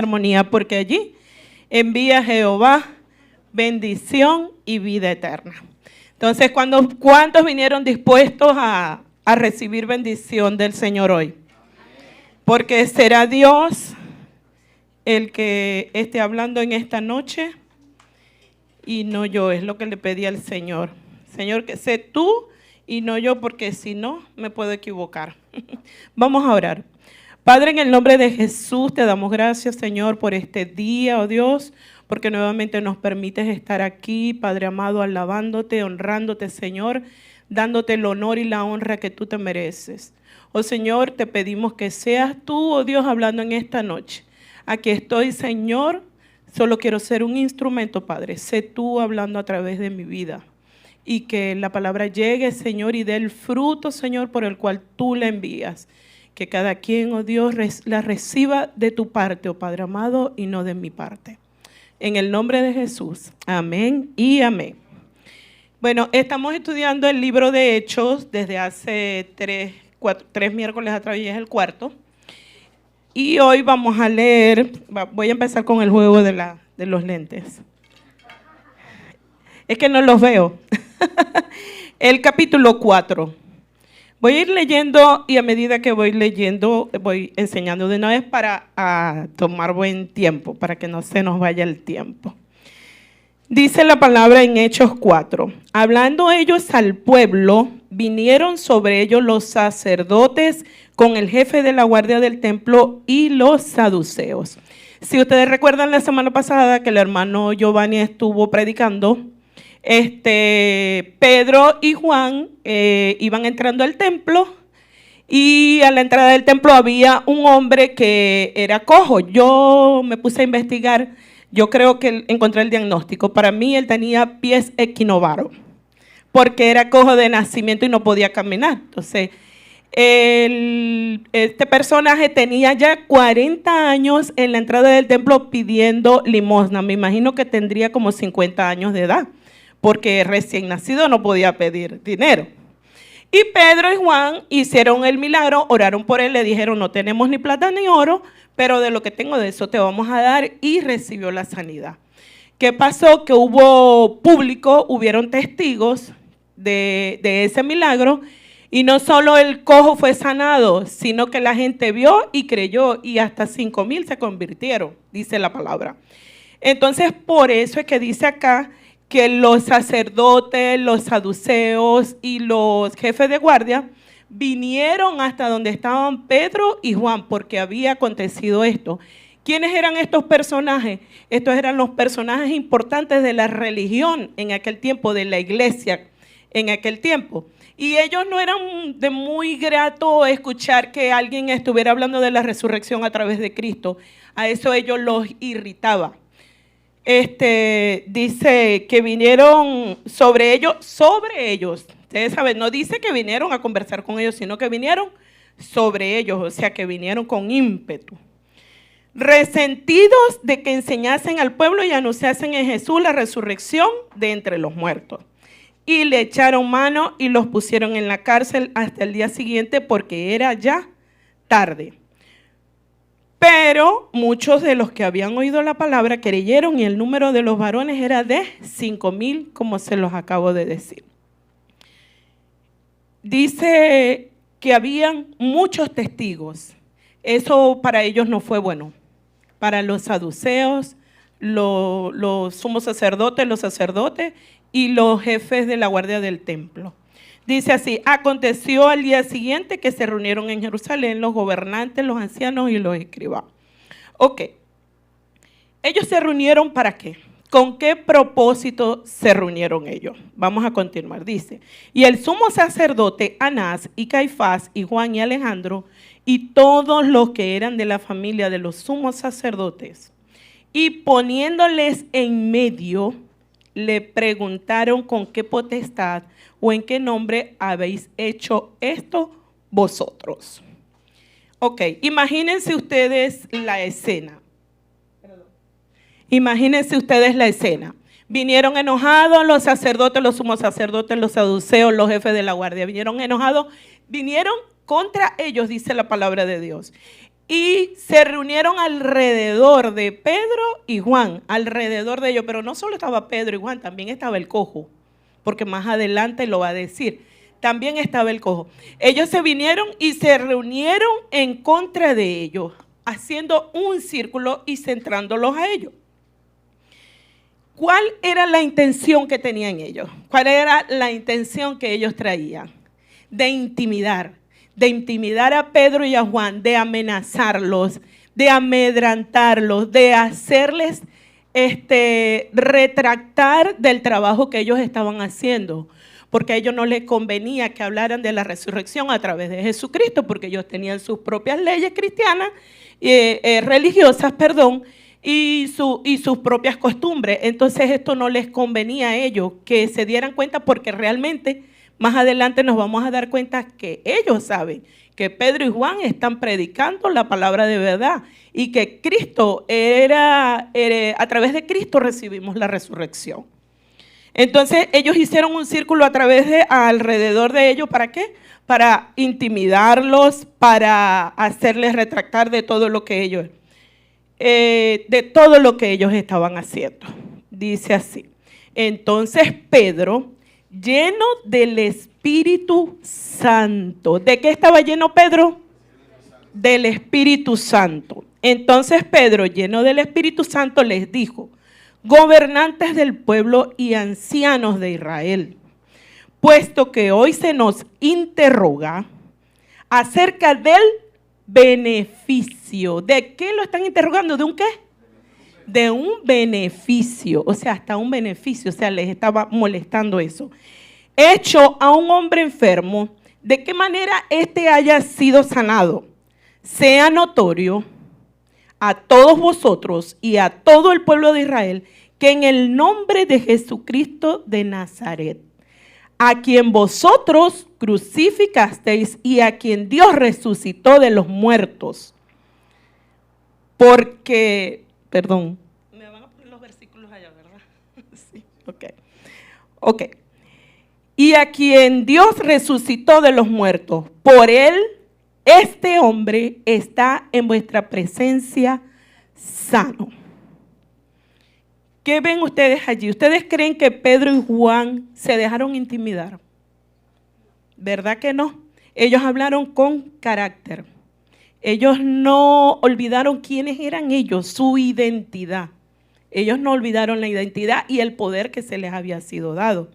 armonía, porque allí envía Jehová bendición y vida eterna. Entonces, ¿cuántos vinieron dispuestos a recibir bendición del Señor hoy? Porque será Dios el que esté hablando en esta noche y no yo, es lo que le pedí al Señor. Señor, que sé tú y no yo, porque si no, me puedo equivocar. Vamos a orar. Padre, en el nombre de Jesús, te damos gracias, Señor, por este día, oh Dios, porque nuevamente nos permites estar aquí, Padre amado, alabándote, honrándote, Señor, dándote el honor y la honra que tú te mereces. Oh Señor, te pedimos que seas tú, oh Dios, hablando en esta noche. Aquí estoy, Señor, solo quiero ser un instrumento, Padre. Sé tú hablando a través de mi vida. Y que la palabra llegue, Señor, y dé el fruto, Señor, por el cual tú la envías. Que cada quien, oh Dios, la reciba de tu parte, oh Padre amado, y no de mi parte. En el nombre de Jesús. Amén y amén. Bueno, estamos estudiando el libro de Hechos desde hace tres miércoles atrás, y es el cuarto. Y hoy vamos a leer, voy a empezar con el juego de los lentes. Es que no los veo. El capítulo 4. Voy a ir leyendo y a medida que voy leyendo, voy enseñando de una vez para tomar buen tiempo, para que no se nos vaya el tiempo. Dice la palabra en Hechos 4. Hablando ellos al pueblo, vinieron sobre ellos los sacerdotes con el jefe de la guardia del templo y los saduceos. Si ustedes recuerdan la semana pasada que el hermano Giovanni estuvo predicando, Pedro y Juan iban entrando al templo y a la entrada del templo había un hombre que era cojo. Yo me puse a investigar, yo creo que encontré el diagnóstico. Para mí él tenía pies equinovaros porque era cojo de nacimiento y no podía caminar. Entonces, este personaje tenía ya 40 años en la entrada del templo pidiendo limosna. Me imagino que tendría como 50 años de edad, porque recién nacido no podía pedir dinero. Y Pedro y Juan hicieron el milagro, oraron por él, le dijeron, no tenemos ni plata ni oro, pero de lo que tengo de eso te vamos a dar, y recibió la sanidad. ¿Qué pasó? Que hubo público, hubieron testigos de ese milagro, y no solo el cojo fue sanado, sino que la gente vio y creyó, y hasta 5,000 se convirtieron, dice la palabra. Entonces, por eso es que dice acá que los sacerdotes, los saduceos y los jefes de guardia vinieron hasta donde estaban Pedro y Juan, porque había acontecido esto. ¿Quiénes eran estos personajes? Estos eran los personajes importantes de la religión en aquel tiempo, de la iglesia en aquel tiempo. Y ellos no eran de muy grato escuchar que alguien estuviera hablando de la resurrección a través de Cristo. A eso ellos los irritaba. Dice que vinieron sobre ellos. Ustedes saben, no dice que vinieron a conversar con ellos, sino que vinieron sobre ellos, o sea que vinieron con ímpetu. Resentidos de que enseñasen al pueblo y anunciasen en Jesús la resurrección de entre los muertos. Y le echaron mano y los pusieron en la cárcel hasta el día siguiente, porque era ya tarde. Pero muchos de los que habían oído la palabra creyeron, y el número de los varones era de 5,000, como se los acabo de decir. Dice que habían muchos testigos. Eso para ellos no fue bueno. Para los saduceos, los sumos sacerdotes, los sacerdotes y los jefes de la guardia del templo. Dice así: aconteció al día siguiente que se reunieron en Jerusalén los gobernantes, los ancianos y los escribas. Ok. ¿Ellos se reunieron para qué? ¿Con qué propósito se reunieron ellos? Vamos a continuar. Dice: y el sumo sacerdote Anás y Caifás y Juan y Alejandro y todos los que eran de la familia de los sumos sacerdotes, y poniéndoles en medio, le preguntaron: ¿con qué potestad o en qué nombre habéis hecho esto vosotros? Ok, imagínense ustedes la escena. Imagínense ustedes la escena. Vinieron enojados los sacerdotes, los sumos sacerdotes, los saduceos, los jefes de la guardia. Vinieron enojados, vinieron contra ellos, dice la palabra de Dios. y se reunieron alrededor de Pedro y Juan, alrededor de ellos, pero no solo estaba Pedro y Juan, también estaba el cojo, porque más adelante lo va a decir, también estaba el cojo. Ellos se vinieron y se reunieron en contra de ellos, haciendo un círculo y centrándolos a ellos. ¿Cuál era la intención que tenían ellos? ¿Cuál era la intención que ellos traían? De intimidar a Pedro y a Juan, de amenazarlos, de amedrantarlos, de hacerles retractar del trabajo que ellos estaban haciendo, porque a ellos no les convenía que hablaran de la resurrección a través de Jesucristo, porque ellos tenían sus propias leyes cristianas, religiosas, y sus propias costumbres. Entonces esto no les convenía a ellos, que se dieran cuenta, porque realmente más adelante nos vamos a dar cuenta que ellos saben que Pedro y Juan están predicando la palabra de verdad y que Cristo a través de Cristo recibimos la resurrección. Entonces ellos hicieron un círculo alrededor de ellos, ¿para qué? Para intimidarlos, para hacerles retractar de todo lo que ellos estaban haciendo. Dice así: entonces Pedro, lleno del Espíritu Santo. ¿De qué estaba lleno Pedro? Del Espíritu Santo. Entonces Pedro, lleno del Espíritu Santo, les dijo: gobernantes del pueblo y ancianos de Israel, puesto que hoy se nos interroga acerca del beneficio. ¿De qué lo están interrogando? ¿De un qué? De un beneficio, o sea, hasta un beneficio, o sea, les estaba molestando eso. Hecho a un hombre enfermo, ¿de qué manera haya sido sanado? Sea notorio a todos vosotros y a todo el pueblo de Israel que en el nombre de Jesucristo de Nazaret, a quien vosotros crucificasteis y a quien Dios resucitó de los muertos, porque, perdón, me van a poner los versículos allá, ¿verdad? Sí, ok. Y a quien Dios resucitó de los muertos, por él, este hombre está en vuestra presencia sano. ¿Qué ven ustedes allí? ¿Ustedes creen que Pedro y Juan se dejaron intimidar? ¿Verdad que no? Ellos hablaron con carácter. Ellos no olvidaron quiénes eran ellos, su identidad. Ellos no olvidaron la identidad y el poder que se les había sido dado.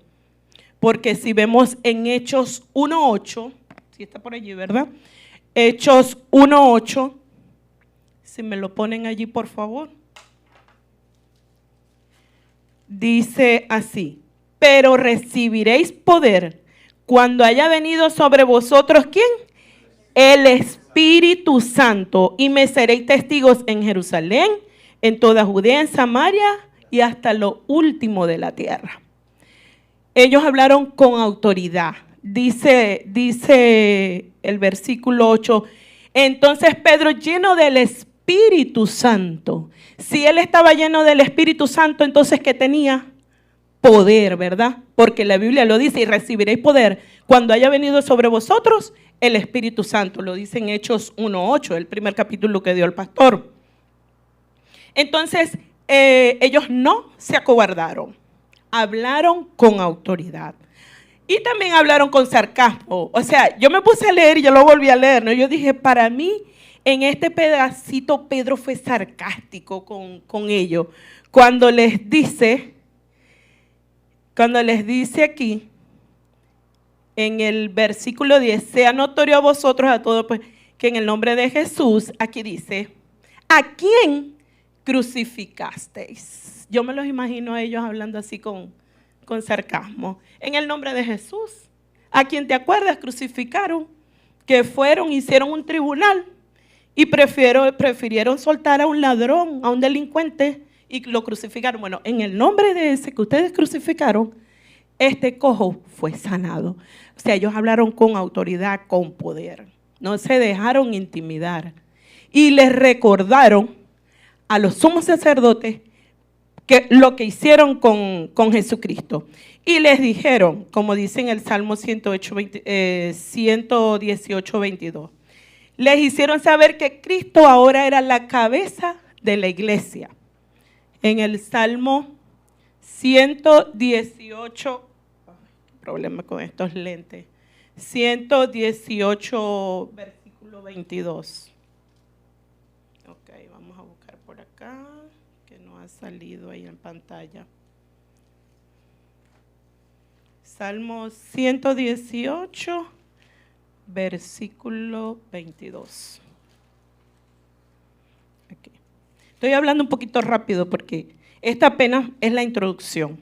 Porque si vemos en Hechos 1:8, si está por allí, ¿verdad? Hechos 1:8, si me lo ponen allí, por favor. Dice así: pero recibiréis poder cuando haya venido sobre vosotros, ¿quién? El Espíritu Santo, y me seréis testigos en Jerusalén, en toda Judea, en Samaria y hasta lo último de la tierra. Ellos hablaron con autoridad. Dice el versículo 8, entonces Pedro, lleno del Espíritu Santo. Si él estaba lleno del Espíritu Santo, entonces ¿qué tenía? Poder, ¿verdad? Porque la Biblia lo dice: y recibiréis poder cuando haya venido sobre vosotros el Espíritu Santo. Lo dice en Hechos 1:8, el primer capítulo que dio el pastor. Entonces, ellos no se acobardaron. Hablaron con autoridad. Y también hablaron con sarcasmo. O sea, yo me puse a leer y yo lo volví a leer, ¿no? Yo dije, para mí, en este pedacito, Pedro fue sarcástico con ellos. Cuando les dice aquí, en el versículo 10, sea notorio a vosotros, a todos, pues, que en el nombre de Jesús, aquí dice, ¿a quién crucificasteis? Yo me los imagino a ellos hablando así con sarcasmo. En el nombre de Jesús, a quien te acuerdas crucificaron, que fueron, hicieron un tribunal y prefirieron soltar a un ladrón, a un delincuente, y lo crucificaron. Bueno, en el nombre de ese que ustedes crucificaron, este cojo fue sanado. O sea, ellos hablaron con autoridad, con poder. No se dejaron intimidar. Y les recordaron a los sumos sacerdotes que lo que hicieron con Jesucristo. Y les dijeron, como dice en el Salmo 118, 22, les hicieron saber que Cristo ahora era la cabeza de la iglesia. En el Salmo 118, problema con estos lentes, 118, versículo 22. Ok, vamos a buscar por acá, que no ha salido ahí en pantalla. Salmo 118, versículo 22. Okay. Estoy hablando un poquito rápido porque esta apenas es la introducción.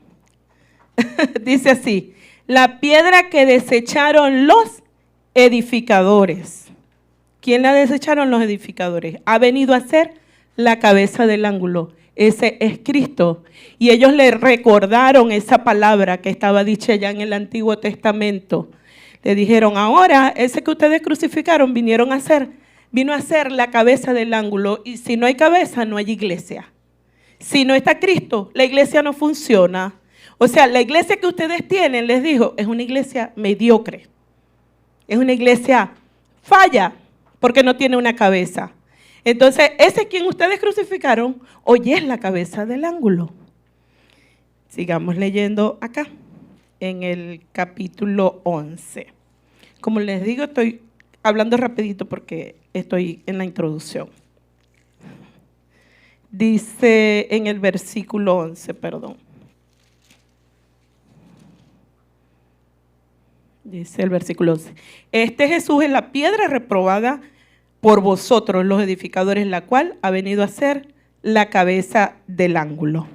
Dice así: la piedra que desecharon los edificadores. ¿Quién la desecharon? Los edificadores. Ha venido a ser la cabeza del ángulo. Ese es Cristo. Y ellos le recordaron esa palabra que estaba dicha ya en el Antiguo Testamento. Le dijeron, ahora ese que ustedes crucificaron vino a ser la cabeza del ángulo. Y si no hay cabeza, no hay iglesia. Si no está Cristo, la iglesia no funciona. O sea, la iglesia que ustedes tienen, les dijo, es una iglesia mediocre. Es una iglesia falla porque no tiene una cabeza. Entonces, ese quien ustedes crucificaron, hoy es la cabeza del ángulo. Sigamos leyendo acá, en el capítulo 11. Como les digo, estoy hablando rapidito porque estoy en la introducción. Dice en el versículo 11, perdón. Dice el versículo 11. Este Jesús es la piedra reprobada por vosotros, los edificadores, la cual ha venido a ser la cabeza del ángulo.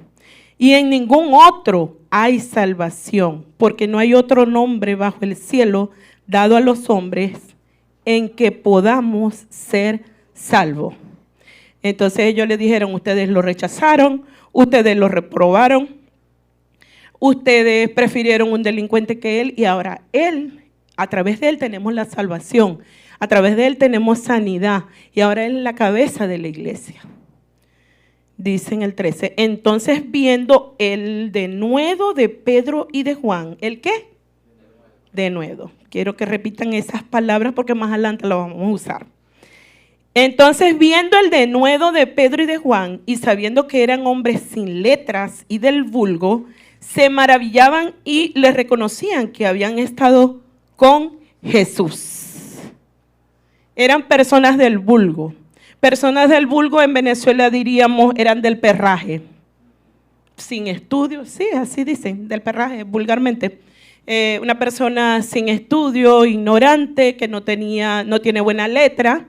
Y en ningún otro hay salvación, porque no hay otro nombre bajo el cielo dado a los hombres en que podamos ser salvos. Entonces ellos le dijeron, ustedes lo rechazaron, ustedes lo reprobaron, ustedes prefirieron un delincuente que él, y ahora él, a través de él tenemos la salvación, a través de él tenemos sanidad, y ahora él es la cabeza de la iglesia. Dice en el 13, entonces viendo el denuedo de Pedro y de Juan, ¿el qué? Denuedo. Quiero que repitan esas palabras porque más adelante las vamos a usar. Entonces viendo el denuedo de Pedro y de Juan, y sabiendo que eran hombres sin letras y del vulgo, se maravillaban y les reconocían que habían estado con Jesús. Eran personas del vulgo. Personas del vulgo en Venezuela diríamos eran del perraje. Sin estudio, sí, así dicen, del perraje, vulgarmente. Una persona sin estudio, ignorante, que no tiene buena letra,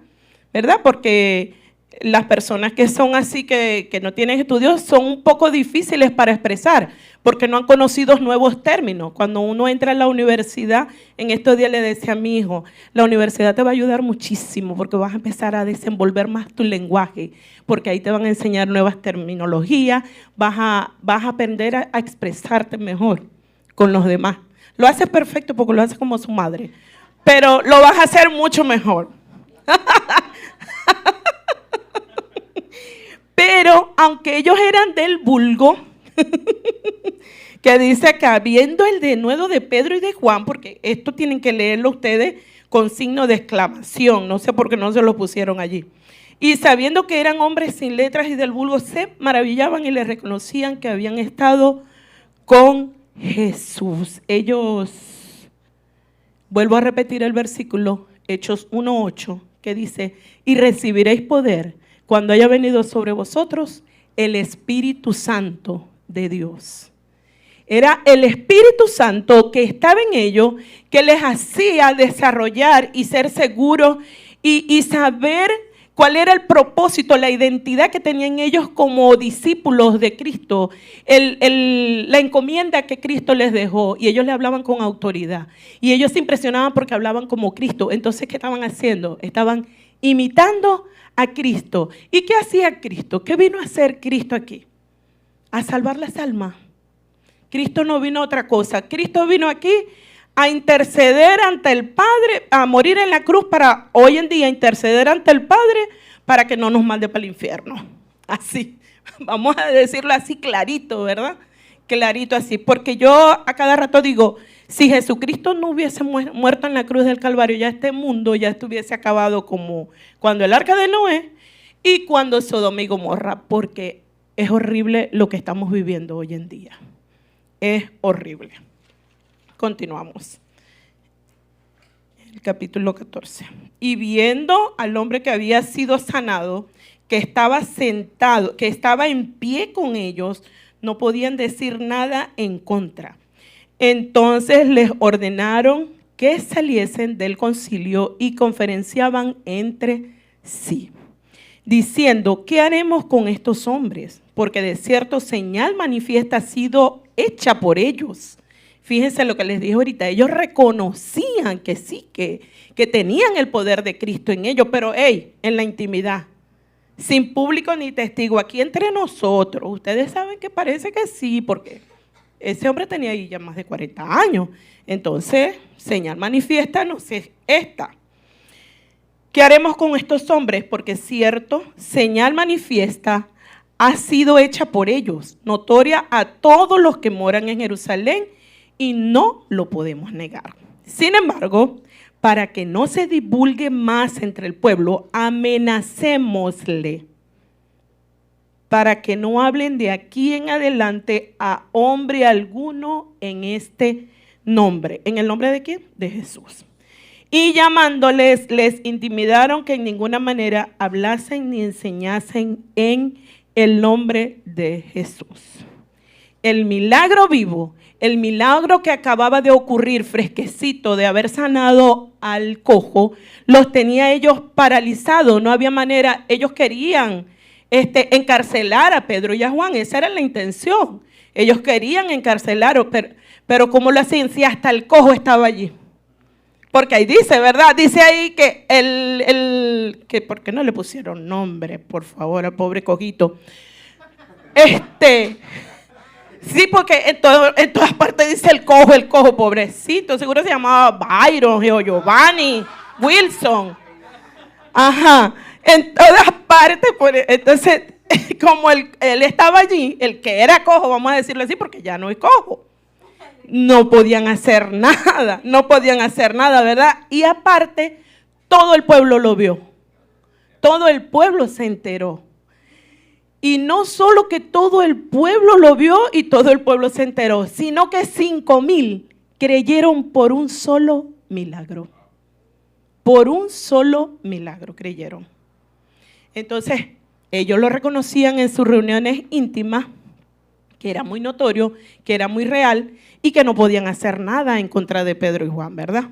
¿verdad? Porque las personas que son así, que no tienen estudios, son un poco difíciles para expresar, porque no han conocido nuevos términos. Cuando uno entra a la universidad, en estos días le decía a mi hijo, la universidad te va a ayudar muchísimo, porque vas a empezar a desenvolver más tu lenguaje, porque ahí te van a enseñar nuevas terminologías, vas a aprender a expresarte mejor con los demás. Lo haces perfecto porque lo haces como su madre, pero lo vas a hacer mucho mejor. Pero aunque ellos eran del vulgo, que dice que habiendo el denuedo de Pedro y de Juan, porque esto tienen que leerlo ustedes con signo de exclamación, no sé por qué no se lo pusieron allí. Y sabiendo que eran hombres sin letras y del vulgo, se maravillaban y les reconocían que habían estado con Jesús. Ellos, vuelvo a repetir el versículo, Hechos 1:8, que dice, y recibiréis poder cuando haya venido sobre vosotros el Espíritu Santo de Dios. Era el Espíritu Santo que estaba en ellos, que les hacía desarrollar y ser seguros y saber cuál era el propósito, la identidad que tenían ellos como discípulos de Cristo, la encomienda que Cristo les dejó, y ellos le hablaban con autoridad. Y ellos se impresionaban porque hablaban como Cristo. Entonces, ¿qué estaban haciendo? Estaban imitando a Cristo. ¿Y qué hacía Cristo? ¿Qué vino a hacer Cristo aquí? A salvar las almas. Cristo no vino a otra cosa. Cristo vino aquí a interceder ante el Padre, a morir en la cruz para hoy en día interceder ante el Padre para que no nos mande para el infierno. Así, vamos a decirlo así clarito, ¿verdad? Clarito así, porque yo a cada rato digo, Si Jesucristo no hubiese muerto en la cruz del Calvario, ya este mundo ya estuviese acabado como cuando el arca de Noé y cuando Sodoma y Gomorra, porque es horrible lo que estamos viviendo hoy en día. Es horrible. Continuamos. El capítulo 14. Y viendo al hombre que había sido sanado, que estaba sentado, que estaba en pie con ellos, no podían decir nada en contra. Entonces les ordenaron que saliesen del concilio y conferenciaban entre sí, diciendo: ¿qué haremos con estos hombres? Porque de cierto señal manifiesta ha sido hecha por ellos. Fíjense lo que les dije ahorita, ellos reconocían que sí, que tenían el poder de Cristo en ellos, pero en la intimidad, sin público ni testigo, aquí entre nosotros, ustedes saben que parece que sí, porque ese hombre tenía ahí ya más de 40 años. Entonces, señal manifiesta no sé esta. ¿Qué haremos con estos hombres? Porque es cierto, señal manifiesta ha sido hecha por ellos, notoria a todos los que moran en Jerusalén, y no lo podemos negar. Sin embargo, para que no se divulgue más entre el pueblo, amenacémosle, para que no hablen de aquí en adelante a hombre alguno en este nombre. ¿En el nombre de quién? De Jesús. Y llamándoles, les intimidaron que en ninguna manera hablasen ni enseñasen en el nombre de Jesús. El milagro vivo, el milagro que acababa de ocurrir fresquecito de haber sanado al cojo, los tenía ellos paralizados, no había manera. Ellos querían encarcelar a Pedro y a Juan, esa era la intención. Ellos querían encarcelar, pero ¿cómo lo hacían si hasta el cojo estaba allí? Porque ahí dice, ¿verdad? Dice ahí que que ¿por qué no le pusieron nombre, por favor, al pobre cojito? Sí, porque en todas partes dice el cojo, pobrecito. Seguro se llamaba Byron, o Giovanni, Wilson. Ajá, en todas partes. Entonces, como él estaba allí, el que era cojo, vamos a decirlo así, porque ya no es cojo. No podían hacer nada, ¿verdad? Y aparte, todo el pueblo lo vio. Todo el pueblo se enteró. Y no solo que todo el pueblo lo vio y todo el pueblo se enteró, sino que 5,000 creyeron por un solo milagro. Por un solo milagro creyeron. Entonces, ellos lo reconocían en sus reuniones íntimas, que era muy notorio, que era muy real y que no podían hacer nada en contra de Pedro y Juan, ¿verdad?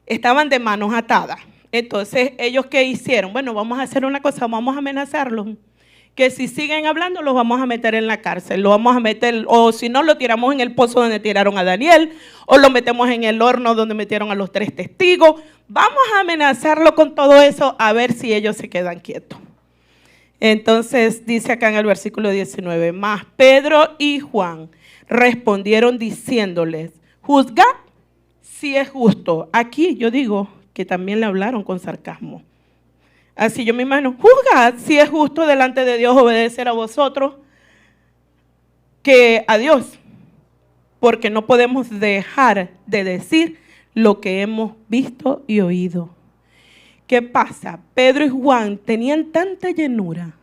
Estaban de manos atadas. Entonces, ¿ellos qué hicieron? Bueno, vamos a hacer una cosa, vamos a amenazarlos. Que si siguen hablando los vamos a meter en la cárcel, lo vamos a meter, o si no lo tiramos en el pozo donde tiraron a Daniel, o lo metemos en el horno donde metieron a los 3 testigos. Vamos a amenazarlo con todo eso a ver si ellos se quedan quietos. Entonces dice acá en el versículo 19, mas Pedro y Juan respondieron diciéndoles: juzgad si es justo. Aquí yo digo que también le hablaron con sarcasmo. Así yo me imagino, juzgad si es justo delante de Dios obedecer a vosotros que a Dios, porque no podemos dejar de decir lo que hemos visto y oído. ¿Qué pasa? Pedro y Juan tenían tanta llenura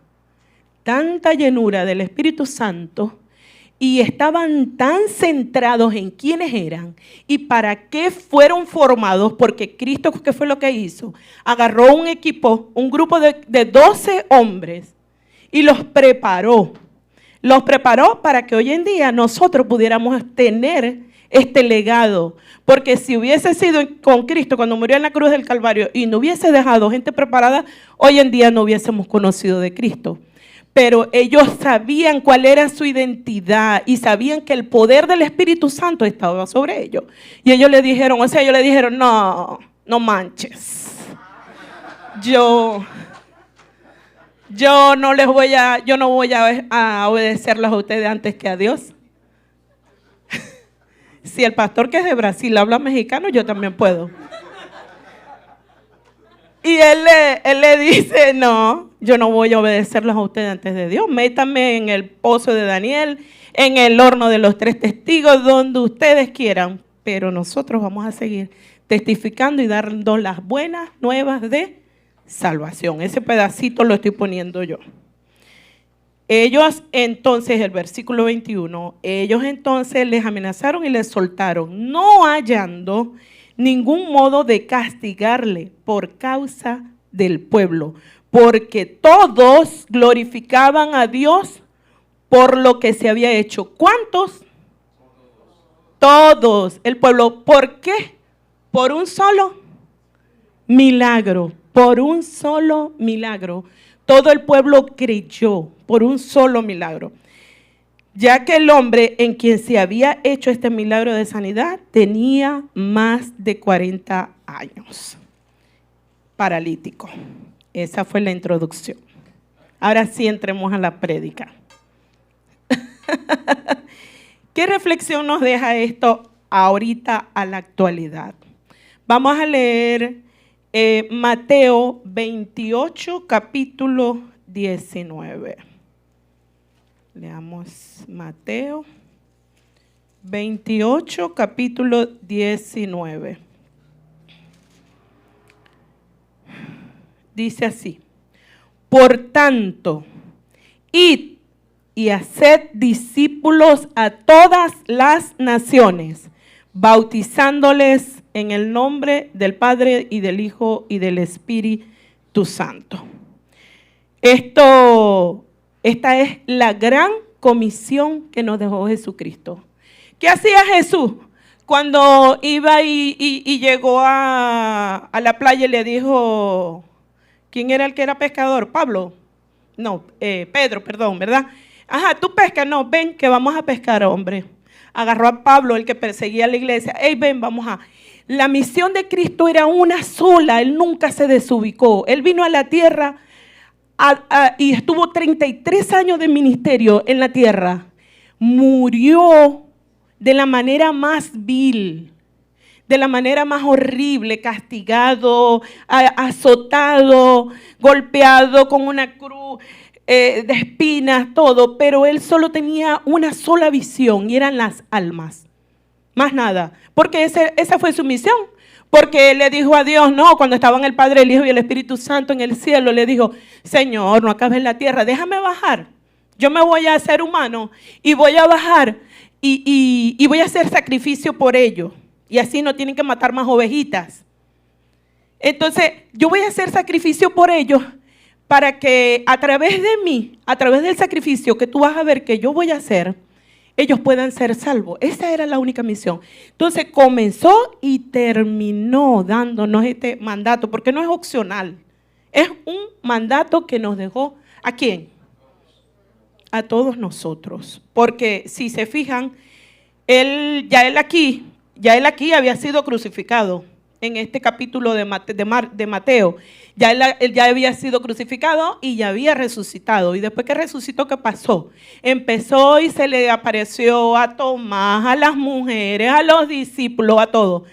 del Espíritu Santo, y estaban tan centrados en quiénes eran y para qué fueron formados, porque Cristo, ¿qué fue lo que hizo? Agarró un equipo, un grupo de 12 hombres y los preparó. Los preparó para que hoy en día nosotros pudiéramos tener este legado. Porque si hubiese sido con Cristo cuando murió en la cruz del Calvario y no hubiese dejado gente preparada, hoy en día no hubiésemos conocido de Cristo. Pero ellos sabían cuál era su identidad y sabían que el poder del Espíritu Santo estaba sobre ellos. Y ellos le dijeron, no manches. Yo no voy a obedecerlos a ustedes antes que a Dios. Si el pastor que es de Brasil habla mexicano, yo también puedo. Y él le dice, no, yo no voy a obedecerlos a ustedes antes de Dios. Métanme en el pozo de Daniel, en el horno de los 3 testigos, donde ustedes quieran. pero nosotros vamos a seguir testificando y dando las buenas nuevas de salvación. Ese pedacito lo estoy poniendo yo. Ellos entonces, el versículo 21, ellos entonces les amenazaron y les soltaron, no hallando ningún modo de castigarle por causa del pueblo, porque todos glorificaban a Dios por lo que se había hecho. ¿Cuántos? Todos, el pueblo. ¿Por qué? Por un solo milagro, por un solo milagro. Todo el pueblo creyó por un solo milagro, ya que el hombre en quien se había hecho este milagro de sanidad tenía más de 40 años, paralítico. Esa fue la introducción. Ahora sí entremos a la prédica. ¿Qué reflexión nos deja esto ahorita a la actualidad? Vamos a leer Mateo 28, capítulo 19. Leamos Mateo 28, capítulo 19. Dice así: por tanto, id y haced discípulos a todas las naciones, bautizándoles en el nombre del Padre y del Hijo y del Espíritu Santo. Esta es la gran comisión que nos dejó Jesucristo. ¿Qué hacía Jesús cuando iba y llegó a la playa y le dijo, ¿quién era el que era pescador? Pablo. No, Pedro, perdón, ¿verdad? Ajá, tú pescas, no, ven que vamos a pescar, hombre. Agarró a Pablo, el que perseguía a la iglesia. Hey, ven, vamos a... La misión de Cristo era una sola, Él nunca se desubicó. Él vino a la tierra y estuvo 33 años de ministerio en la tierra. Murió de la manera más vil, de la manera más horrible, castigado, azotado, golpeado con una cruz de espinas, todo, pero él solo tenía una sola visión y eran las almas, más nada, porque esa fue su misión, porque él le dijo a Dios, no, cuando estaban el Padre, el Hijo y el Espíritu Santo en el cielo, le dijo, Señor, no acabes la tierra, déjame bajar, yo me voy a hacer humano y voy a bajar y voy a hacer sacrificio por ellos, y así no tienen que matar más ovejitas. Entonces, yo voy a hacer sacrificio por ellos, para que a través de mí, a través del sacrificio que tú vas a ver que yo voy a hacer, ellos puedan ser salvos. Esa era la única misión. Entonces comenzó y terminó dándonos este mandato, porque no es opcional. Es un mandato que nos dejó, ¿a quién? A todos nosotros. Porque si se fijan, él aquí había sido crucificado. En este capítulo de Mateo, él ya había sido crucificado y ya había resucitado. Y después que resucitó, ¿qué pasó? Empezó y se le apareció a Tomás, a las mujeres, a los discípulos, a todos.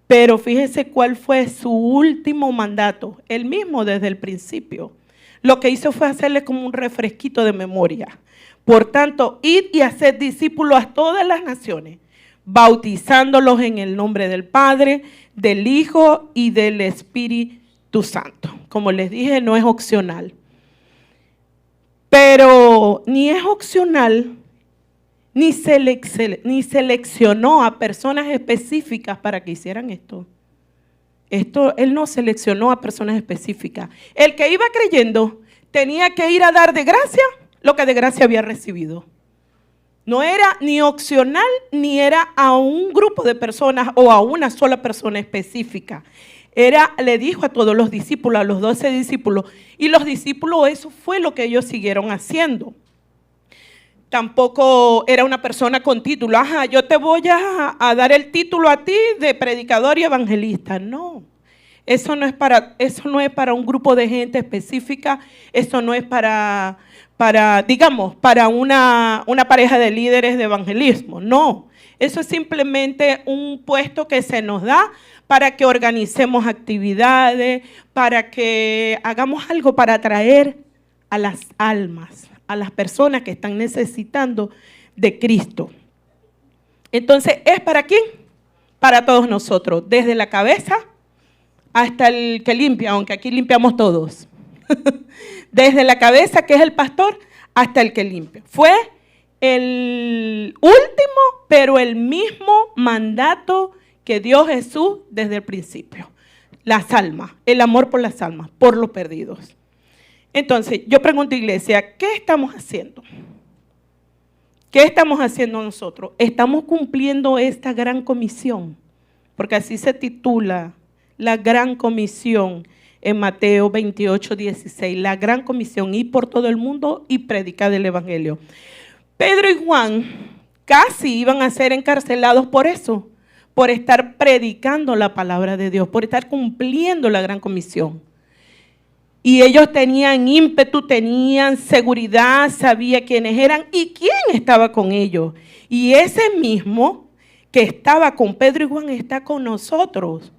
Pero fíjese cuál fue su último mandato, él mismo desde el principio. Lo que hizo fue hacerle como un refresquito de memoria. Por tanto, id y haced discípulos a todas las naciones, bautizándolos en el nombre del Padre, del Hijo y del Espíritu Santo. Como les dije, no es opcional. Pero ni es opcional, ni seleccionó a personas específicas para que hicieran esto. Él no seleccionó a personas específicas. El que iba creyendo tenía que ir a dar de gracia lo que de gracia había recibido. No era ni opcional, ni era a un grupo de personas o a una sola persona específica. Le dijo a todos los discípulos, a los 12 discípulos, y los discípulos, eso fue lo que ellos siguieron haciendo. Tampoco era una persona con título. Ajá, yo te voy a dar el título a ti de predicador y evangelista. No, eso no es para un grupo de gente específica, eso no es para una pareja de líderes de evangelismo. No, eso es simplemente un puesto que se nos da para que organicemos actividades, para que hagamos algo para atraer a las almas, a las personas que están necesitando de Cristo. Entonces, ¿es para quién? para todos nosotros, desde la cabeza hasta el que limpia, aunque aquí limpiamos todos. Desde la cabeza, que es el pastor, hasta el que limpia. Fue el último, pero el mismo mandato que dio Jesús desde el principio. Las almas, el amor por las almas, por los perdidos. Entonces, yo pregunto, iglesia, ¿qué estamos haciendo? ¿Qué estamos haciendo nosotros? ¿Estamos cumpliendo esta gran comisión? Porque así se titula la gran comisión en Mateo 28, 16. La gran comisión, ir por todo el mundo y predicar el evangelio. Pedro y Juan casi iban a ser encarcelados por eso, por estar predicando la palabra de Dios, por estar cumpliendo la gran comisión. Y ellos tenían ímpetu, tenían seguridad, sabía quiénes eran y quién estaba con ellos. Y ese mismo que estaba con Pedro y Juan está con nosotros.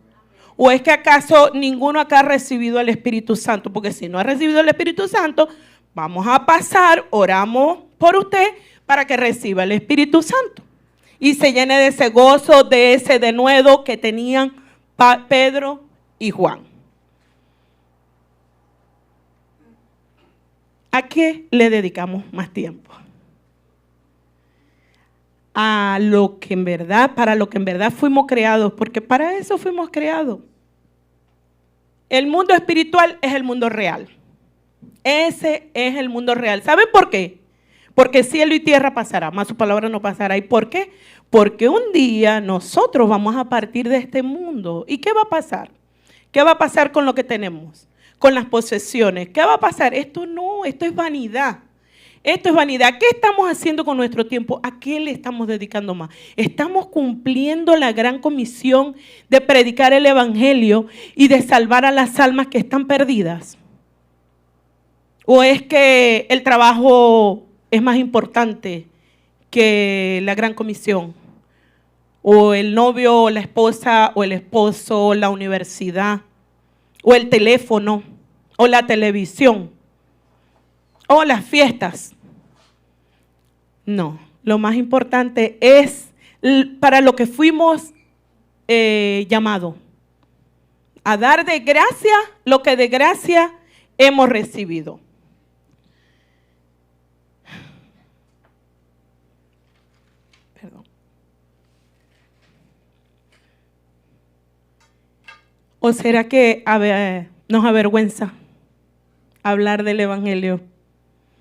¿O es que acaso ninguno acá ha recibido el Espíritu Santo? Porque si no ha recibido el Espíritu Santo, vamos a pasar, oramos por usted para que reciba el Espíritu Santo. Y se llene de ese gozo, de ese denuedo que tenían Pedro y Juan. ¿A qué le dedicamos más tiempo? A lo que en verdad, para lo que en verdad fuimos creados, porque para eso fuimos creados. El mundo espiritual es el mundo real. Ese es el mundo real. ¿Saben por qué? Porque cielo y tierra pasará, más su palabra no pasará. ¿Y por qué? Porque un día nosotros vamos a partir de este mundo. ¿Y qué va a pasar? ¿Qué va a pasar con lo que tenemos? Con las posesiones. ¿Qué va a pasar? Esto no, esto es vanidad. Esto es vanidad. ¿Qué estamos haciendo con nuestro tiempo? ¿A qué le estamos dedicando más? ¿Estamos cumpliendo la gran comisión de predicar el evangelio y de salvar a las almas que están perdidas? ¿O es que el trabajo es más importante que la gran comisión? ¿O el novio, o la esposa, o el esposo, la universidad, o el teléfono, o la televisión, o las fiestas? No, lo más importante es para lo que fuimos llamados, a dar de gracia lo que de gracia hemos recibido. Perdón. ¿O será que nos avergüenza hablar del evangelio?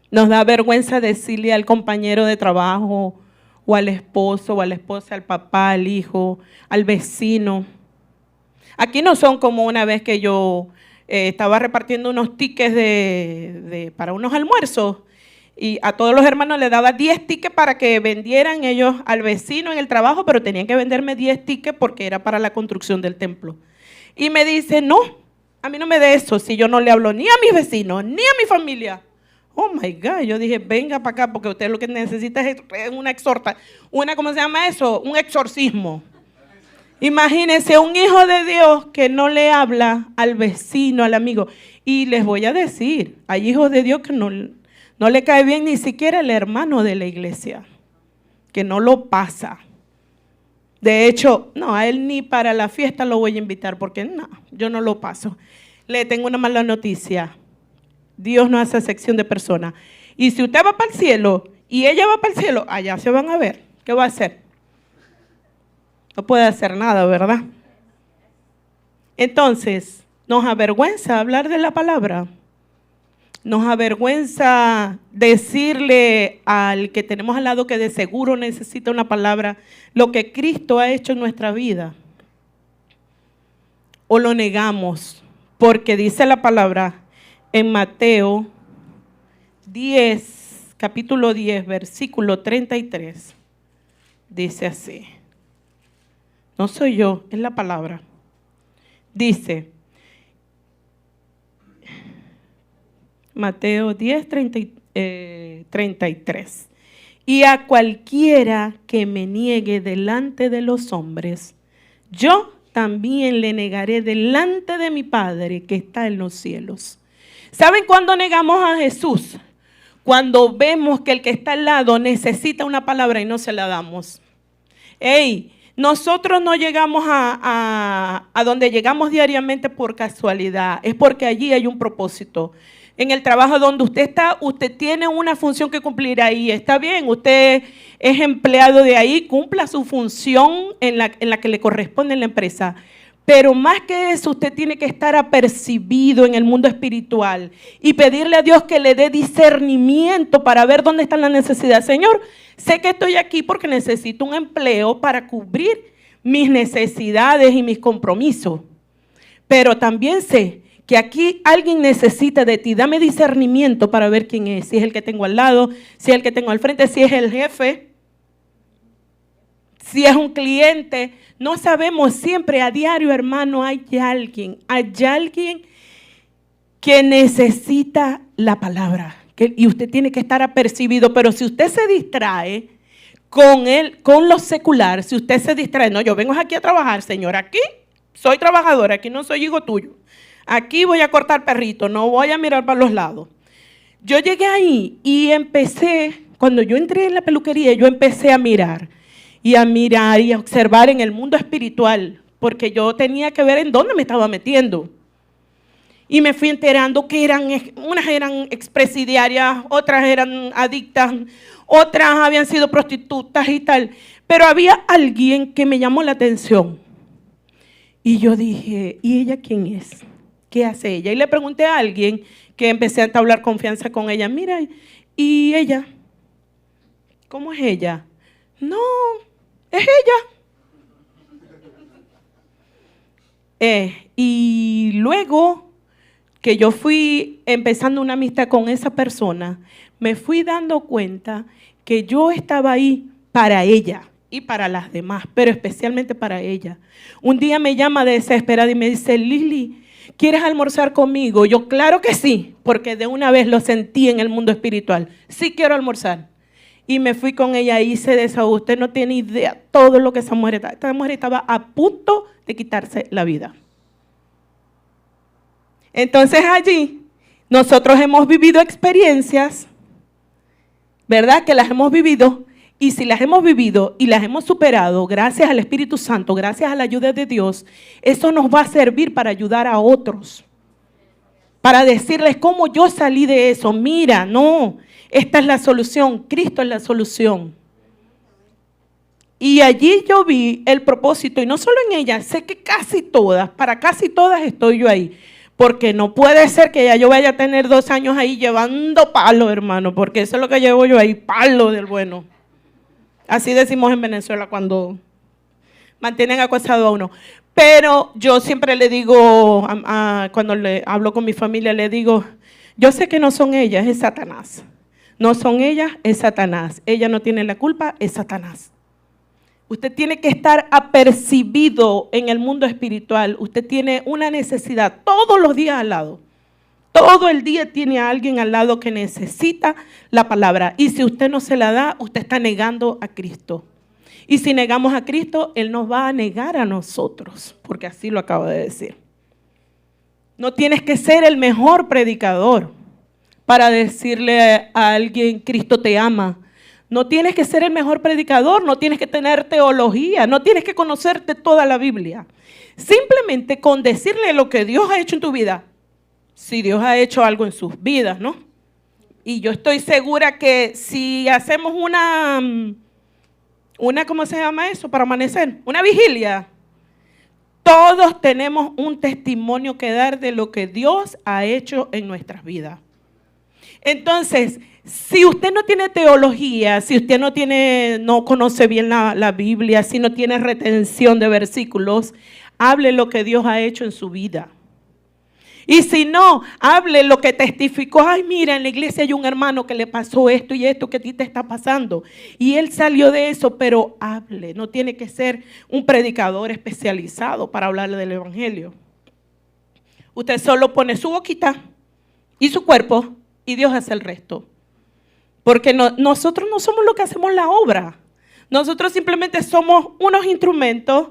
Nos da vergüenza decirle al compañero de trabajo, o al esposo, o a la esposa, al papá, al hijo, al vecino. Aquí no son como una vez que yo estaba repartiendo unos tickets para unos almuerzos y a todos los hermanos les daba 10 tickets para que vendieran ellos al vecino en el trabajo, pero tenían que venderme 10 tickets porque era para la construcción del templo. Y me dice, no, a mí no me dé eso si yo no le hablo ni a mis vecinos, ni a mi familia. Oh my God, yo dije, venga para acá porque usted lo que necesita es una ¿cómo se llama eso? Un exorcismo. Imagínense un hijo de Dios que no le habla al vecino, al amigo. Y les voy a decir, hay hijos de Dios que no le cae bien ni siquiera el hermano de la iglesia, que no lo pasa. De hecho, no, a él ni para la fiesta lo voy a invitar porque no, yo no lo paso. Le tengo una mala noticia. Dios no hace acepción de personas. Y si usted va para el cielo y ella va para el cielo, allá se van a ver. ¿Qué va a hacer? No puede hacer nada, ¿verdad? Entonces, nos avergüenza hablar de la palabra. Nos avergüenza decirle al que tenemos al lado que de seguro necesita una palabra, lo que Cristo ha hecho en nuestra vida. O lo negamos, porque dice la palabra en Mateo 10, capítulo 10, versículo 33. Dice así. No soy yo, es la palabra. Dice, Mateo 10, 33. Y a cualquiera que me niegue delante de los hombres, yo también le negaré delante de mi Padre que está en los cielos. ¿Saben cuándo negamos a Jesús? Cuando vemos que el que está al lado necesita una palabra y no se la damos. Hey, Nosotros no llegamos a donde llegamos diariamente por casualidad, es porque allí hay un propósito. En el trabajo donde usted está, usted tiene una función que cumplir ahí. Está bien, usted es empleado de ahí, cumpla su función en la que le corresponde en la empresa. Pero más que eso, usted tiene que estar apercibido en el mundo espiritual y pedirle a Dios que le dé discernimiento para ver dónde está la necesidad. Señor, sé que estoy aquí porque necesito un empleo para cubrir mis necesidades y mis compromisos. Pero también sé que aquí alguien necesita de ti. Dame discernimiento para ver quién es. Si es el que tengo al lado, si es el que tengo al frente, si es el jefe, si es un cliente. No sabemos siempre, a diario, hermano, hay alguien que necesita la palabra. Y usted tiene que estar apercibido. Pero si usted se distrae con lo secular, si usted se distrae, no, yo vengo aquí a trabajar, Señor, aquí soy trabajador, aquí no soy hijo tuyo. Aquí voy a cortar perrito, no voy a mirar para los lados. Yo llegué ahí y empecé, cuando yo entré en la peluquería, yo empecé a mirar y a observar en el mundo espiritual, porque yo tenía que ver en dónde me estaba metiendo. Y me fui enterando que unas eran expresidiarias, otras eran adictas, otras habían sido prostitutas y tal. Pero había alguien que me llamó la atención. Y yo dije, ¿y ella quién es? ¿Qué hace ella? Y le pregunté a alguien que empecé a entablar confianza con ella. Mira, ¿y ella? ¿Cómo es ella? No, es ella. Y luego que yo fui empezando una amistad con esa persona, me fui dando cuenta que yo estaba ahí para ella y para las demás, pero especialmente para ella. Un día me llama desesperada y me dice, Lili, ¿quieres almorzar conmigo? Yo, claro que sí, porque de una vez lo sentí en el mundo espiritual. Sí quiero almorzar. Y me fui con ella y hice desahogo. Usted no tiene idea todo lo que esa mujer estaba. Esta mujer estaba a punto de quitarse la vida. Entonces allí nosotros hemos vivido experiencias, ¿verdad? Que las hemos vivido. Y si las hemos vivido y las hemos superado, gracias al Espíritu Santo, gracias a la ayuda de Dios, eso nos va a servir para ayudar a otros. Para decirles cómo yo salí de eso. Mira, no, esta es la solución, Cristo es la solución. Y allí yo vi el propósito, y no solo en ella, sé que para casi todas estoy yo ahí. Porque no puede ser que ya yo vaya a tener 2 años ahí llevando palo, hermano, porque eso es lo que llevo yo ahí, palo del bueno. Así decimos en Venezuela cuando mantienen acosado a uno. Pero yo siempre le digo, cuando le hablo con mi familia, le digo, yo sé que no son ellas, es Satanás. No son ellas, es Satanás. Ella no tiene la culpa, es Satanás. Usted tiene que estar apercibido en el mundo espiritual. Usted tiene una necesidad todos los días al lado. Todo el día tiene a alguien al lado que necesita la palabra. Y si usted no se la da, usted está negando a Cristo. Y si negamos a Cristo, Él nos va a negar a nosotros, porque así lo acabo de decir. No tienes que ser el mejor predicador para decirle a alguien, Cristo te ama. No tienes que ser el mejor predicador, no tienes que tener teología, no tienes que conocerte toda la Biblia. Simplemente con decirle lo que Dios ha hecho en tu vida. Si Dios ha hecho algo en sus vidas, ¿no? Y yo estoy segura que si hacemos una, ¿cómo se llama eso? Para amanecer, una vigilia. Todos tenemos un testimonio que dar de lo que Dios ha hecho en nuestras vidas. Entonces, si usted no tiene teología, si usted no conoce bien la Biblia, si no tiene retención de versículos, hable lo que Dios ha hecho en su vida. Y si no, hable lo que testificó. Ay, mira, en la iglesia hay un hermano que le pasó esto y esto que a ti te está pasando. Y él salió de eso, pero hable. No tiene que ser un predicador especializado para hablarle del evangelio. Usted solo pone su boquita y su cuerpo y Dios hace el resto. Porque nosotros no somos los que hacemos la obra. Nosotros simplemente somos unos instrumentos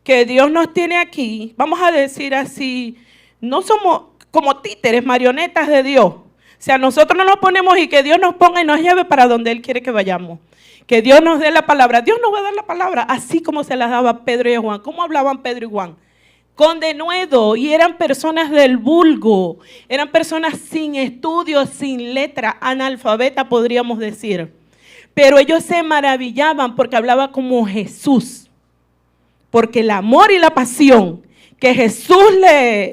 que Dios nos tiene aquí. Vamos a decir así, no somos como títeres, marionetas de Dios, sea, nosotros no nos ponemos y que Dios nos ponga y nos lleve para donde Él quiere que vayamos. Que Dios nos dé la palabra. Dios nos va a dar la palabra, así como se las daba Pedro y Juan. ¿Cómo hablaban Pedro y Juan? Con denuedo, y eran personas del vulgo, eran personas sin estudios, sin letra, analfabeta podríamos decir. Pero ellos se maravillaban porque hablaba como Jesús. Porque el amor y la pasión que Jesús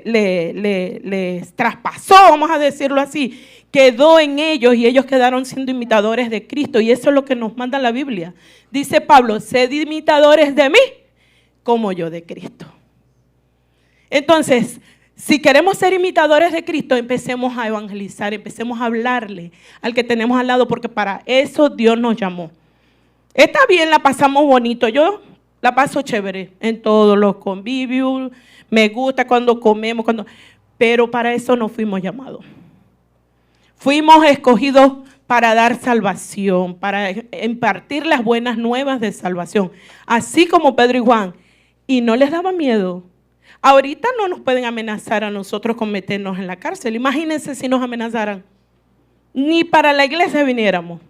les traspasó, vamos a decirlo así, quedó en ellos y ellos quedaron siendo imitadores de Cristo. Y eso es lo que nos manda la Biblia. Dice Pablo, sed imitadores de mí como yo de Cristo. Entonces, si queremos ser imitadores de Cristo, empecemos a evangelizar, empecemos a hablarle al que tenemos al lado, porque para eso Dios nos llamó. Está bien, la pasamos bonito, yo la paso chévere en todos los convivios, me gusta cuando comemos, pero para eso no fuimos llamados. Fuimos escogidos para dar salvación, para impartir las buenas nuevas de salvación, así como Pedro y Juan, y no les daba miedo. Ahorita no nos pueden amenazar a nosotros con meternos en la cárcel. Imagínense si nos amenazaran. Ni para la iglesia viniéramos.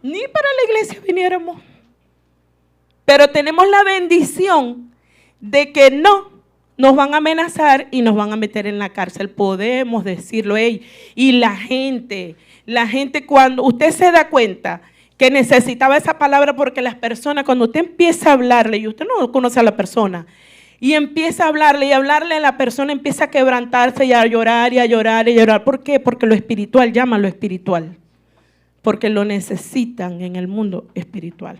Ni para la iglesia viniéramos. Pero tenemos la bendición de que no nos van a amenazar y nos van a meter en la cárcel. Podemos decirlo. Y la gente cuando usted se da cuenta que necesitaba esa palabra, porque las personas, cuando usted empieza a hablarle, y usted no conoce a la persona, y empieza a hablarle, la persona empieza a quebrantarse y a llorar y a llorar y a llorar. ¿Por qué? Porque lo espiritual llama a lo espiritual. Porque lo necesitan en el mundo espiritual.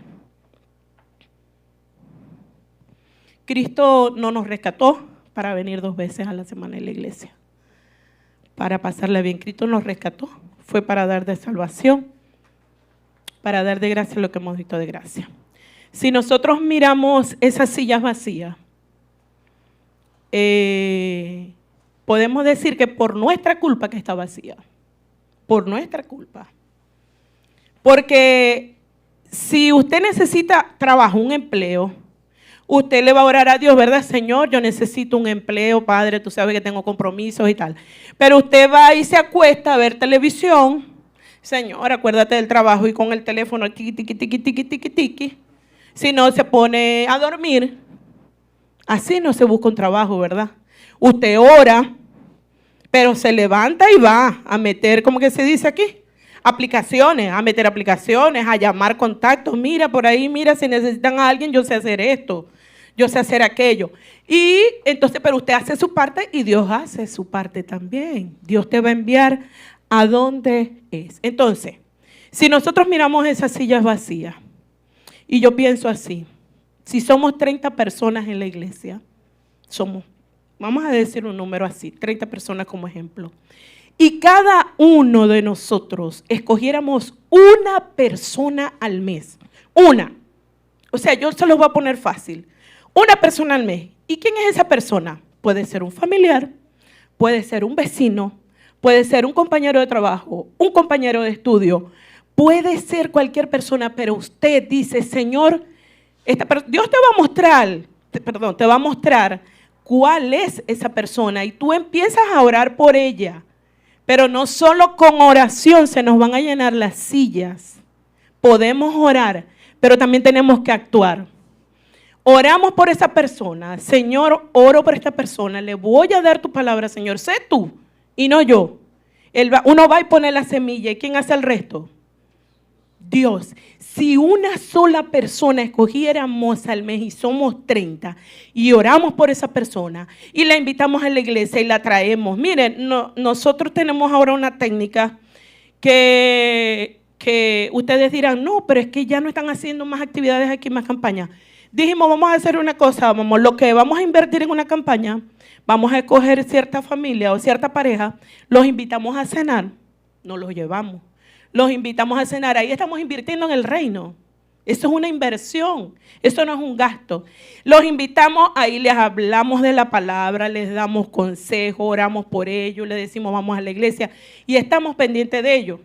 Cristo no nos rescató para venir 2 veces a la semana en la iglesia, para pasarla bien. Cristo nos rescató, fue para dar de salvación, para dar de gracia lo que hemos visto de gracia. Si nosotros miramos esas sillas vacías, podemos decir que por nuestra culpa que está vacía, por nuestra culpa. Porque si usted necesita trabajo, un empleo, usted le va a orar a Dios, ¿verdad? Señor, yo necesito un empleo, Padre, tú sabes que tengo compromisos y tal. Pero usted va y se acuesta a ver televisión. Señor, acuérdate del trabajo, y con el teléfono tiqui, tiqui, tiqui, tiqui, tiqui, tiqui. Si no, se pone a dormir. Así no se busca un trabajo, ¿verdad? Usted ora, pero se levanta y va a meter, ¿cómo que se dice aquí? Aplicaciones, a meter aplicaciones, a llamar contactos. Mira, por ahí, mira, si necesitan a alguien, yo sé hacer esto, yo sé hacer aquello. Y entonces, pero usted hace su parte y Dios hace su parte también. Dios te va a enviar a donde es. Entonces, si nosotros miramos esas sillas vacías, y yo pienso así, si somos 30 personas en la iglesia, vamos a decir un número así, 30 personas como ejemplo, y cada uno de nosotros escogiéramos una persona al mes, una. O sea, yo se los voy a poner fácil, una persona al mes. ¿Y quién es esa persona? Puede ser un familiar, puede ser un vecino, puede ser un compañero de trabajo, un compañero de estudio, puede ser cualquier persona, pero usted dice, Señor, Dios te va a mostrar cuál es esa persona, y tú empiezas a orar por ella. Pero no solo con oración se nos van a llenar las sillas. Podemos orar, pero también tenemos que actuar. Oramos por esa persona. Señor, oro por esta persona, le voy a dar tu palabra, Señor. Sé tú y no yo. Uno va y pone la semilla, ¿y quién hace el resto? Dios. Si una sola persona escogiéramos al mes, y somos 30, y oramos por esa persona y la invitamos a la iglesia y la traemos. Miren, nosotros tenemos ahora una técnica que ustedes dirán, no, pero es que ya no están haciendo más actividades aquí, más campañas. Dijimos, vamos a hacer una cosa, lo que vamos a invertir en una campaña, vamos a escoger cierta familia o cierta pareja, los invitamos a cenar, nos los llevamos. Los invitamos a cenar, ahí estamos invirtiendo en el reino. Eso es una inversión, eso no es un gasto. Los invitamos, ahí les hablamos de la palabra, les damos consejo, oramos por ellos, les decimos vamos a la iglesia y estamos pendientes de ellos.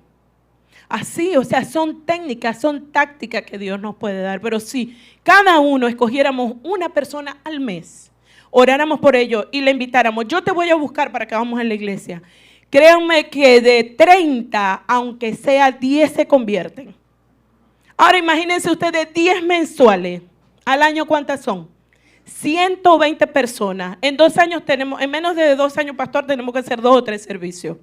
Así, o sea, son técnicas, son tácticas que Dios nos puede dar. Pero si cada uno escogiéramos una persona al mes, oráramos por ellos y le invitáramos, yo te voy a buscar para que vamos a la iglesia. créanme que de 30, aunque sea 10 se convierten. Ahora imagínense ustedes 10 mensuales. ¿Al año cuántas son? 120 personas. En 2 años tenemos, en menos de 2 años, pastor, tenemos que hacer 2 o 3 servicios.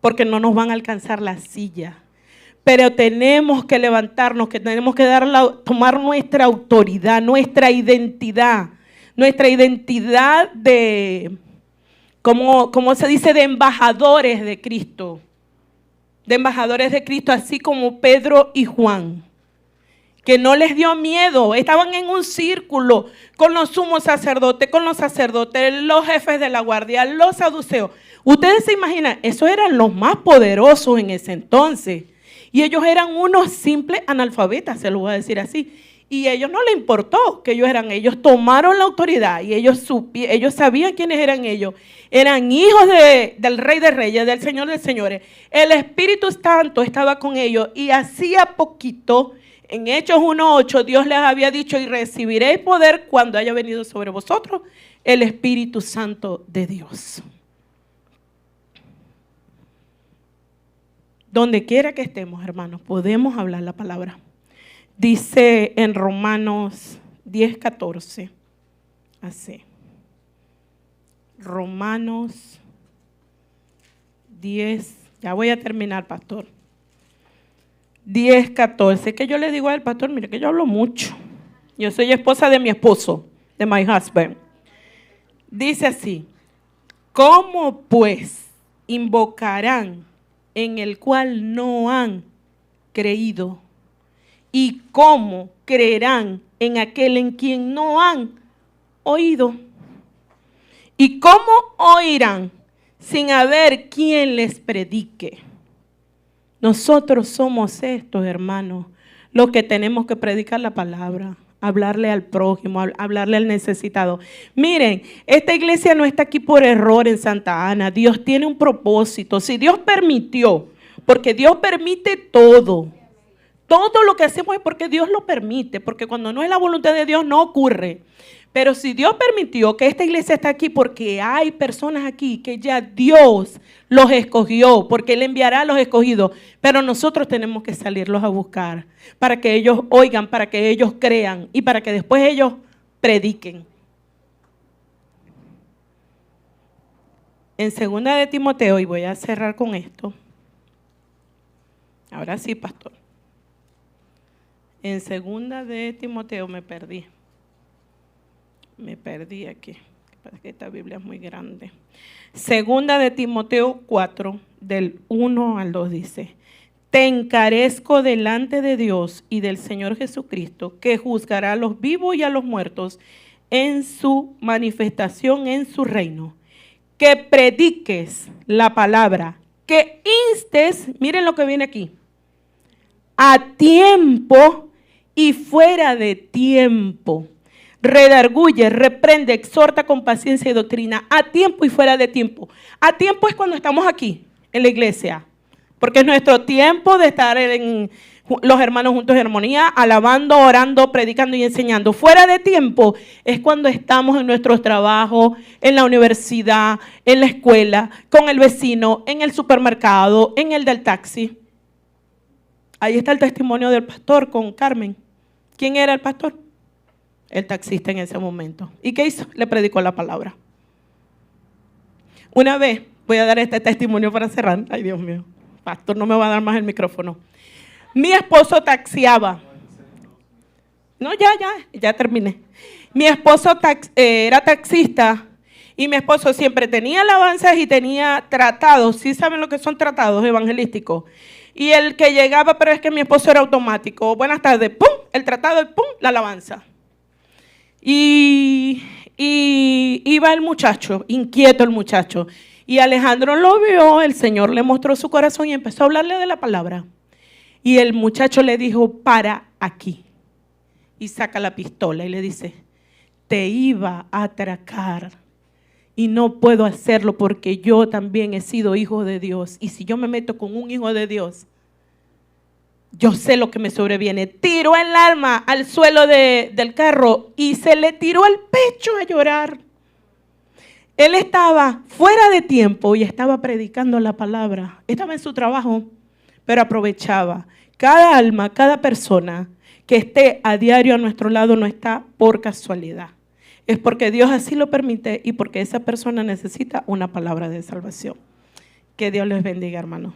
Porque no nos van a alcanzar la silla. Pero tenemos que levantarnos, que tenemos que tomar nuestra autoridad, nuestra identidad de, como se dice, de embajadores de Cristo. De embajadores de Cristo, así como Pedro y Juan, que no les dio miedo, estaban en un círculo con los sumos sacerdotes, los jefes de la guardia, los saduceos. Ustedes se imaginan, esos eran los más poderosos en ese entonces. Y ellos eran unos simples analfabetas, se los voy a decir así. Y a ellos no les importó que ellos tomaron la autoridad y ellos sabían quiénes eran ellos. Eran hijos del Rey de Reyes, del Señor de Señores. El Espíritu Santo estaba con ellos y hacía poquito, en Hechos 1:8, Dios les había dicho: y recibiréis poder cuando haya venido sobre vosotros el Espíritu Santo de Dios. Donde quiera que estemos, hermanos, podemos hablar la palabra. Dice en Romanos 10:14, así. Romanos 10, ya voy a terminar, pastor. 10:14, que yo le digo al pastor, mire que yo hablo mucho. Yo soy esposa de mi esposo, de my husband. Dice así: ¿cómo pues invocarán en el cual no han creído? ¿Y cómo creerán en aquel en quien no han oído? ¿Y cómo oirán sin haber quien les predique? Nosotros somos estos, hermanos, los que tenemos que predicar la palabra, hablarle al prójimo, hablarle al necesitado. Miren, esta iglesia no está aquí por error en Santa Ana. Dios tiene un propósito. Si Dios permitió, porque Dios permite todo. Todo lo que hacemos es porque Dios lo permite, porque cuando no es la voluntad de Dios no ocurre. Pero si Dios permitió que esta iglesia esté aquí, porque hay personas aquí que ya Dios los escogió, porque Él enviará a los escogidos, pero nosotros tenemos que salirlos a buscar para que ellos oigan, para que ellos crean y para que después ellos prediquen. En 2 de Timoteo, y voy a cerrar con esto. Ahora sí, pastor. En 2 de Timoteo me perdí aquí, porque esta Biblia es muy grande. 2 de Timoteo 4, del 1 al 2 dice: te encarezco delante de Dios y del Señor Jesucristo, que juzgará a los vivos y a los muertos en su manifestación en su reino, que prediques la palabra, que instes, miren lo que viene aquí, a tiempo y fuera de tiempo. Redarguye, reprende, exhorta con paciencia y doctrina, a tiempo y fuera de tiempo. A tiempo es cuando estamos aquí, en la iglesia, porque es nuestro tiempo de estar los hermanos juntos en armonía, alabando, orando, predicando y enseñando. Fuera de tiempo es cuando estamos en nuestros trabajos, en la universidad, en la escuela, con el vecino, en el supermercado, en el del taxi. Ahí está el testimonio del pastor con Carmen. ¿Quién era el pastor? El taxista en ese momento. ¿Y qué hizo? Le predicó la palabra. Una vez, voy a dar este testimonio para cerrar. Ay, Dios mío, pastor no me va a dar más el micrófono. Mi esposo taxiaba. No, ya terminé. Mi esposo era taxista y mi esposo siempre tenía alabanzas y tenía tratados. ¿Sí saben lo que son tratados evangelísticos? Y el que llegaba, pero es que mi esposo era automático. Buenas tardes, pum, el tratado, y pum, la alabanza. Y iba el muchacho, inquieto el muchacho. Y Alejandro lo vio, el Señor le mostró su corazón y empezó a hablarle de la palabra. Y el muchacho le dijo: para aquí. Y saca la pistola y le dice: te iba a atracar y no puedo hacerlo porque yo también he sido hijo de Dios. Y si yo me meto con un hijo de Dios, yo sé lo que me sobreviene. Tiró el arma al suelo del carro y se le tiró al pecho a llorar. Él estaba fuera de tiempo y estaba predicando la palabra. Estaba en su trabajo, pero aprovechaba. Cada alma, cada persona que esté a diario a nuestro lado no está por casualidad. Es porque Dios así lo permite y porque esa persona necesita una palabra de salvación. Que Dios les bendiga, hermano.